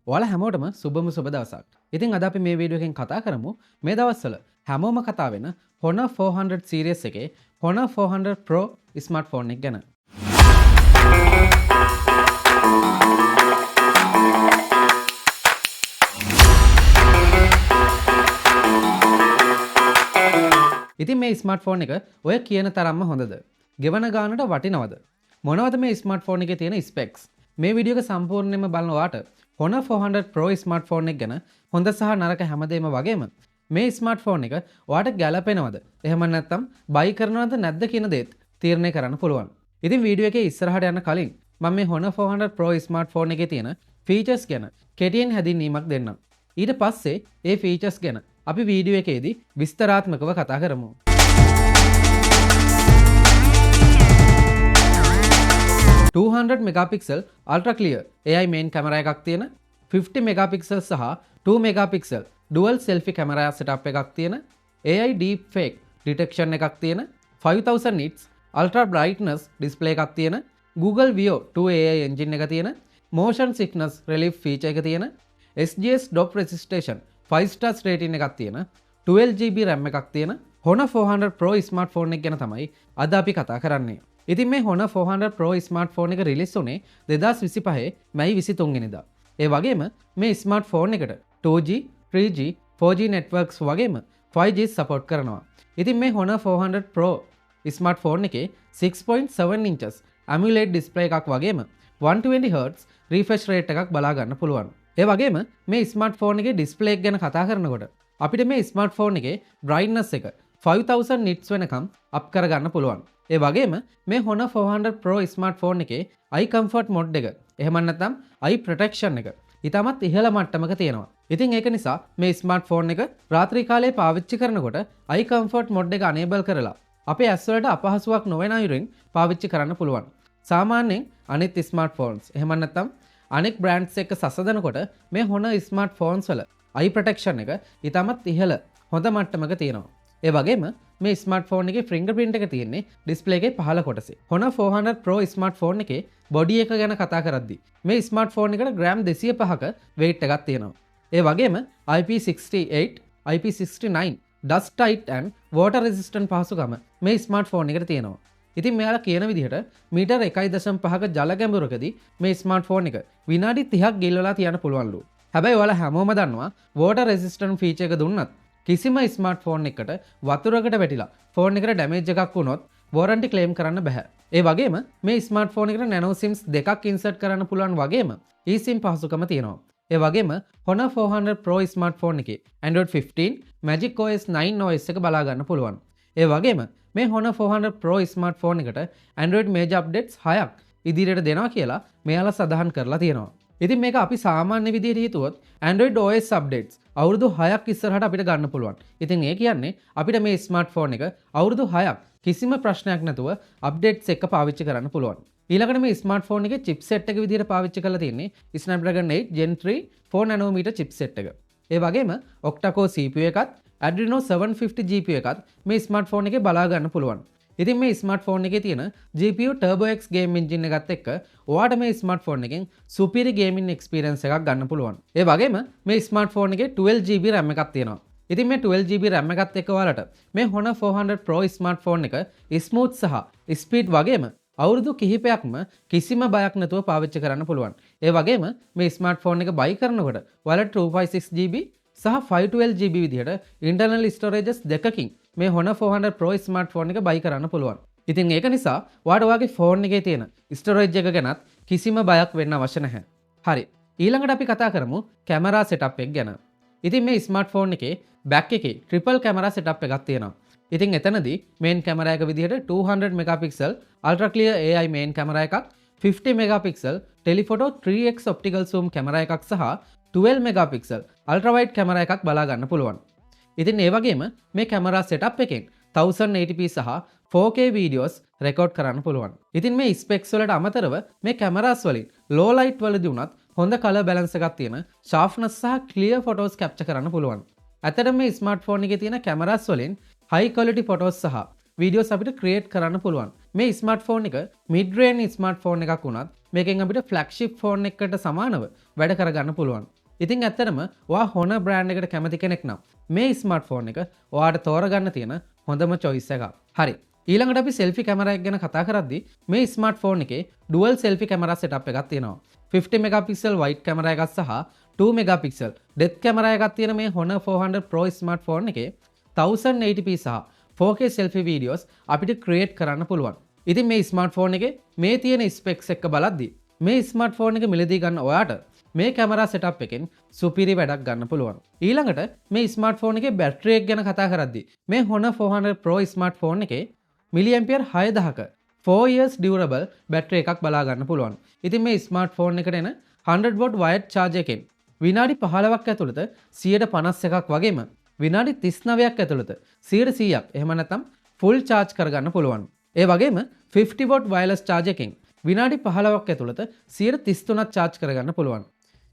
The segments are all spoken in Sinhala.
ඔයාලා හැමෝටම සුබම සුබ දවසක්. ඉතින් අද අපි මේ වීඩියෝ එකෙන් කතා කරමු මේ දවස්වල හැමෝම කතා වෙන Honor 400 series එකේ Honor 400 Pro smartphone එක ගැන. ඉතින් මේ ස්මාර්ට්ෆෝන් එක ඔය කියන තරම්ම හොඳද? ගෙවන ගානට වටිනවද? මොනවද මේ ස්මාර්ට්ෆෝන් එකේ තියෙන ස්පෙක්ස්? මේ වීඩියෝ එක සම්පූර්ණයෙන්ම බලනවාට Honor 400 Pro ස්මාර්ට්ෆෝන් එක ගැන හොඳ සහ නරක හැමදේම වගේම මේ ස්මාර්ට්ෆෝන් එක ඔයාට ගැලපෙනවද? එහෙම නැත්නම් බයි කරනවද නැද්ද කියන දේත් තීරණය කරන්න පුළුවන්. ඉතින් වීඩියෝ එකේ ඉස්සරහට යන්න කලින් මම මේ Honor 400 Pro ස්මාර්ට්ෆෝන් එකේ තියෙන ෆීචර්ස් ගැන කෙටියෙන් හැඳින්වීමක් දෙන්නම්. ඊට පස්සේ ඒ ෆීචර්ස් ගැන අපි වීඩියෝ එකේදී විස්තරාත්මකව කතා කරමු. 200 megapixel ultra clear AI main camera එකක් තියෙන 50 megapixel සහ 2 megapixel dual selfie camera setup එකක් තියෙන AI deep fake detection එකක් තියෙන 5000 nits ultra brightness display එකක් තියෙන Google Veo 2 AI engine එක තියෙන motion sickness relief feature එක තියෙන SGS drop resistation 5 stars rating එකක් තියෙන 12GB RAM එකක් තියෙන Honor 400 Pro smartphone එක ගැන තමයි අද අපි කතා කරන්නේ. ඉතින් මේ Honor 400 Pro smartphone එක රිලීස් වුණේ 2025 මැයි 23 වෙනිදා. ඒ වගේම මේ ස්මාර්ට්ෆෝන් එකට 2G, 3G, 4G networks වගේම 5G support කරනවා. ඉතින් මේ Honor 400 Pro ස්මාර්ට්ෆෝන් එකේ 6.7 inches AMOLED display එකක් වගේම 120Hz refresh rate එකක් බලා ගන්න පුළුවන්. ඒ වගේම මේ ස්මාර්ට්ෆෝන් එකේ display එක ගැන කතා කරනකොට අපිට මේ ස්මාර්ට්ෆෝන් එකේ brightness එක 5000 nits වෙනකම් අප් කරගන්න පුළුවන්. ඒ වගේම මේ Honor 400 Pro ස්මාර්ට්ෆෝන් එකේ eye comfort mode එක එහෙම නැත්නම් eye protection එක ඊටමත් ඉහළ මට්ටමක තියෙනවා. ඉතින් ඒක නිසා මේ ස්මාර්ට්ෆෝන් එක රාත්‍රී කාලයේ පාවිච්චි කරනකොට eye comfort mode එක enable කරලා අපේ ඇස් වලට අපහසුාවක් නොවන අයුරින් පාවිච්චි කරන්න පුළුවන්. සාමාන්‍යයෙන් අනිත් ස්මාර්ට්ෆෝන්ස් එහෙම නැත්නම් අනෙක් බ්‍රෑන්ඩ්ස් එක්ක සසඳනකොට මේ Honor ස්මාර්ට්ෆෝන්ස් වල eye protection එක ඊටමත් ඉහළ හොඳ මට්ටමක තියෙනවා. ඒ වගේම මේ ස්මාර්ට්ෆෝන් එකේ ෆින්ගර්ප්‍රින්ට් එක තියෙන්නේ ඩිස්ප්ලේ එකේ පහළ කොටසේ. Honor 400 Pro ස්මාර්ට්ෆෝන් එකේ බොඩි එක ගැන කතා කරද්දී මේ ස්මාර්ට්ෆෝන් එකට ග්‍රෑම් 205ක weight එකක් තියෙනවා. ඒ වගේම IP68, IP69 dust tight and water resistant පහසුකම මේ ස්මාර්ට්ෆෝන් එකට තියෙනවා. ඉතින් මෙයාලා කියන විදිහට මීටර් 1.5ක ජල ගැඹුරකදී මේ ස්මාර්ට්ෆෝන් එක විනාඩි 30ක් ගිල්වලා තියන්න පුළුවන්ලු. හැබැයි ඔයාලා හැමෝම දන්නවා water resistant feature එක දුන්නත් කිසිම ස්මාර්ට්ෆෝන් එකකට වතුරකට වැටිලා ෆෝන් එකට ඩැමේජ් එකක් වුණොත් වොරන්ටි ක්ලේම් කරන්න බෑ. ඒ වගේම මේ ස්මාර්ට්ෆෝන් එකට නැනෝ සිම්ස් දෙකක් ඉන්සර්ට් කරන්න පුළුවන් වගේම eSIM පහසුකම තියෙනවා. ඒ වගේම Honor 400 Pro ස්මාර්ට්ෆෝන් එකේ Android 15, Magic OS 9 OS එක බලා ගන්න පුළුවන්. ඒ වගේම මේ Honor 400 Pro ස්මාර්ට්ෆෝන් එකට Android major updates 6ක් ඉදිරියට දෙනවා කියලා මෙයාලා සඳහන් කරලා තියෙනවා. ඉතින් මේක අපි සාමාන්‍ය විදිහට හිතුවොත් Android OS updates අවුරුදු 6ක් ඉස්සරහට අපිට ගන්න පුළුවන්. ඉතින් ඒ කියන්නේ අපිට මේ ස්මාර්ට්ෆෝන් එක අවුරුදු 6ක් කිසිම ප්‍රශ්නයක් නැතුව අප්ඩේට්ස් එක පාවිච්චි කරන්න පුළුවන්. ඊළඟට මේ ස්මාර්ට්ෆෝන් එකේ chipset එක විදිහට පාවිච්චි කරලා තියෙන්නේ Snapdragon 8 Gen 3 4nm chipset එක. ඒ වගේම octa-core CPU එකත් Adreno 750 GPU එකත් මේ ස්මාර්ට්ෆෝන් එකේ බලා ගන්න පුළුවන්. ඉතින් මේ ස්මාර්ට්ෆෝන් එකේ තියෙන GPU Turbo X game engine එකත් එක්ක ඔයාට මේ ස්මාර්ට්ෆෝන් එකෙන් superior gaming experience එකක් ගන්න පුළුවන්. ඒ වගේම මේ ස්මාර්ට්ෆෝන් එකේ 12GB RAM එකක් තියෙනවා. ඉතින් මේ 12GB RAM එකත් එක්ක ඔයාලට මේ Honor 400 Pro ස්මාර්ට්ෆෝන් එක smooth සහ speed වගේම අවුරුදු කිහිපයක්ම කිසිම බයක් නැතුව පාවිච්චි කරන්න පුළුවන්. ඒ වගේම මේ ස්මාර්ට්ෆෝන් එක buy කරනකොට ඔයාලට 256GB සහ 512GB විදිහට internal storages දෙකකින් මේ Honor 400 Pro ස්මාර්ට්ෆෝන් එක buy කරන්න පුළුවන්. ඉතින් ඒක නිසා ඔයාට ඔයාගේ ෆෝන් එකේ තියෙන storage එක ගැනත් කිසිම බයක් වෙන්න අවශ්‍ය නැහැ. හරි. ඊළඟට අපි කතා කරමු කැමරා setup එක ගැන. ඉතින් මේ ස්මාර්ට්ෆෝන් එකේ back එකේ triple camera setup එකක් තියෙනවා. ඉතින් එතනදී main camera එක විදිහට 200 megapixel ultra clear AI main camera එකක් 50 megapixel telephoto 3x optical zoom camera එකක් සහ 12 megapixel ultra wide camera එකක් බලා ගන්න පුළුවන්. ඉතින් ඒ වගේම මේ කැමරා setup එකෙන් 1080p සහ 4K videos record කරන්න පුළුවන්. ඉතින් මේ specs වලට අමතරව මේ කැමරාස් වලින් low light වලදී උනත් හොඳ color balance එකක් තියෙන sharpness සහ clear photos capture කරන්න පුළුවන්. ඇත්තටම මේ ස්මාර්ට්ෆෝන් එකේ තියෙන කැමරාස් වලින් high quality photos සහ videos අපිට create කරන්න පුළුවන් මේ ස්මාර්ට්ෆෝන් එක මිඩ් රේන්ජ් ස්මාර්ට්ෆෝන් එකක් වුණත් මේකෙන් අපිට ෆ්ලැග්ෂිප් ෆෝන් එකකට සමානව වැඩ කරගන්න පුළුවන්. ඉතින් ඇත්තටම ඔයා Honor brand එකට කැමති කෙනෙක් නම් මේ ස්මාර්ට්ෆෝන් එක ඔයාට තෝරගන්න තියෙන හොඳම choice එකක්. හරි. ඊළඟට අපි selfie camera එක ගැන කතා කරද්දී මේ ස්මාර්ට්ෆෝන් එකේ dual selfie camera setup එකක් තියෙනවා. 50 megapixel wide camera එකක් සහ 2 megapixel depth camera එකක් තියෙන මේ Honor 400 Pro ස්මාර්ට්ෆෝන් එකේ 1080p සහ 4K selfie videos අපිට create කරන්න පුළුවන්. ඉතින් මේ ස්මාර්ට්ෆෝන් එකේ මේ තියෙන ස්පෙක්ස් එක බලද්දී මේ ස්මාර්ට්ෆෝන් එක මිලදී ගන්න ඔයාට මේ කැමරා සෙටප් එකෙන් සුපිරි වැඩක් ගන්න පුළුවන්. ඊළඟට මේ ස්මාර්ට්ෆෝන් එකේ බැටරි එක ගැන කතා කරද්දී මේ Honor 400 Pro ස්මාර්ට්ෆෝන් එකේ මිලිඇම්පියර් 6000ක 4 years durable බැටරි එකක් බලා ගන්න පුළුවන්. ඉතින් මේ ස්මාර්ට්ෆෝන් එකට එන 100 watt wired charge එකෙන් විනාඩි 15ක් ඇතුළත 151ක් වගේම විනාඩි 39ක් ඇතුළත 100%ක් එහෙම නැත්නම් full charge කරගන්න පුළුවන්. ඒ වගේම 50 watt wireless charge එකෙන් විනාඩි 15ක් ඇතුළත 133ක් charge කරගන්න පුළුවන්.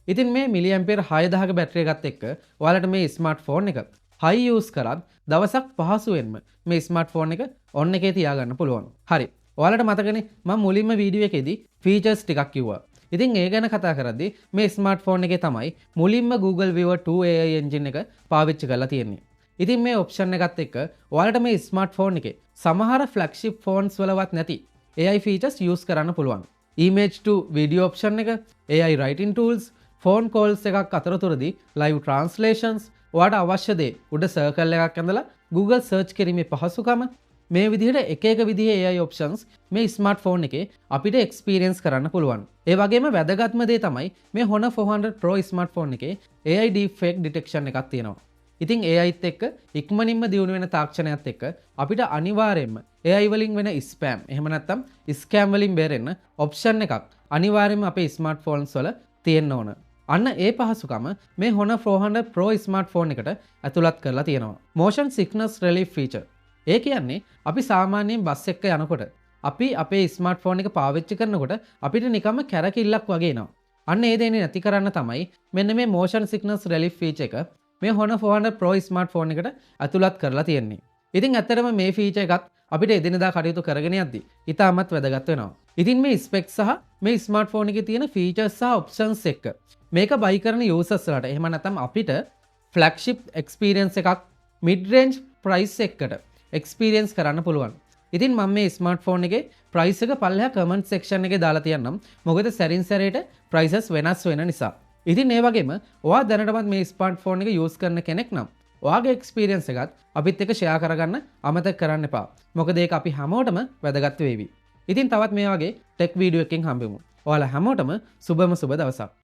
ඉතින් මේ මිලිඇම්පියර් 6000ක බැටරි එකත් එක්ක ඔයාලට මේ ස්මාර්ට්ෆෝන් එක high use කරත් දවසක් පහසුවෙන්ම මේ ස්මාර්ට්ෆෝන් එක on එකේ තියාගන්න පුළුවන්. හරි. ඔයාලට මතකනේ මම මුලින්ම වීඩියෝ එකේදී features ටිකක් කිව්වා. ඉතින් ඒ ගැන කතා කරද්දී මේ ස්මාර්ට්ෆෝන් එකේ තමයි මුලින්ම Google Viewer 2 AI engine එක පාවිච්චි කරලා තියෙන්නේ. ඉතින් මේ ඔප්ෂන් එකත් එක්ක ඔයාලට මේ ස්මාර්ට්ෆෝන් එකේ සමහර flagship phones වලවත් නැති AI features use කරන්න පුළුවන්. Image to video option එක, AI writing tools, phone calls එකක් අතරතුරදී live translations, ඔයාට අවශ්‍ය දේ උඩ circle එකක් ඇඳලා Google search කිරීමේ පහසුකම මේ විදිහට එක එක විදිහේ AI options මේ ස්මාර්ට්ෆෝන් එකේ අපිට experience කරන්න පුළුවන්. ඒ වගේම වැදගත්ම දේ තමයි මේ Honor 400 Pro ස්මාර්ට්ෆෝන් එකේ AI deepfake detection එකක් තියෙනවා. ඉතින් AIත් එක්ක ඉක්මනින්ම දියුණු වෙන තාක්ෂණයත් එක්ක අපිට අනිවාර්යයෙන්ම AI වලින් වෙන ස්පෑම් එහෙම නැත්නම් ස්කෑම් වලින් බේරෙන්න ඔප්ෂන් එකක් අනිවාර්යයෙන්ම අපේ ස්මාර්ට්ෆෝන්ස් වල තියෙන්න ඕන. අන්න ඒ පහසුකම මේ Honor 400 Pro ස්මාර්ට්ෆෝන් එකට ඇතුළත් කරලා තියෙනවා. Motion sickness relief feature. ඒ කියන්නේ අපි සාමාන්‍යයෙන් බස් එකක යනකොට අපි අපේ ස්මාර්ට්ෆෝන් එක පාවිච්චි කරනකොට අපිට නිකම්ම කැරකිල්ලක් වගේ එනවා. අන්න ඒ දේ නැති කරන්න තමයි මෙන්න මේ motion sickness relief feature එක මේ Honor 400 Pro ස්මාර්ට්ෆෝන් එකට ඇතුළත් කරලා තියෙන්නේ. ඉතින් ඇත්තටම මේ ෆීචර් එකත් අපිට එදිනෙදා කටයුතු කරගෙන යද්දී ඉතාමත් වැදගත් වෙනවා. ඉතින් මේ ස්පෙක්ස් සහ මේ ස්මාර්ට්ෆෝන් එකේ තියෙන ෆීචර්ස් සහ ඔප්ෂන්ස් එක්ක මේක බයි කරන යූසර්ස් වලට එහෙම නැත්නම් අපිට ෆ්ලැග්ෂිප් එක්ස්පීරියන්ස් එකක් මිඩ් රේන්ජ් ප්‍රයිස් එකකට එක්ස්පීරියන්ස් කරන්න පුළුවන්. ඉතින් මම මේ ස්මාර්ට්ෆෝන් එකේ ප්‍රයිස් එක පල්ලෙහා කමෙන්ට් සෙක්ෂන් එකේ දාලා තියන්නම්. මොකද සැරින් සැරේට ප්‍රයිසස් වෙනස් වෙන නිසා. ඉතින් ඒ වගේම ඔයා දැනටමත් මේ ස්මාර්ට්ෆෝන් එක යූස් කරන කෙනෙක් නම් ඔයාගේ එක්ස්පීරියන්ස් එකත් අපිත් එක්ක ෂෙයා කරගන්න අමතක කරන්න එපා. මොකද ඒක අපි හැමෝටම වැදගත් වේවි. ඉතින් තවත් මේ වගේ ටෙක් වීඩියෝ එකකින් හම්බෙමු. ඔයාලා හැමෝටම සුබම සුබ දවසක්.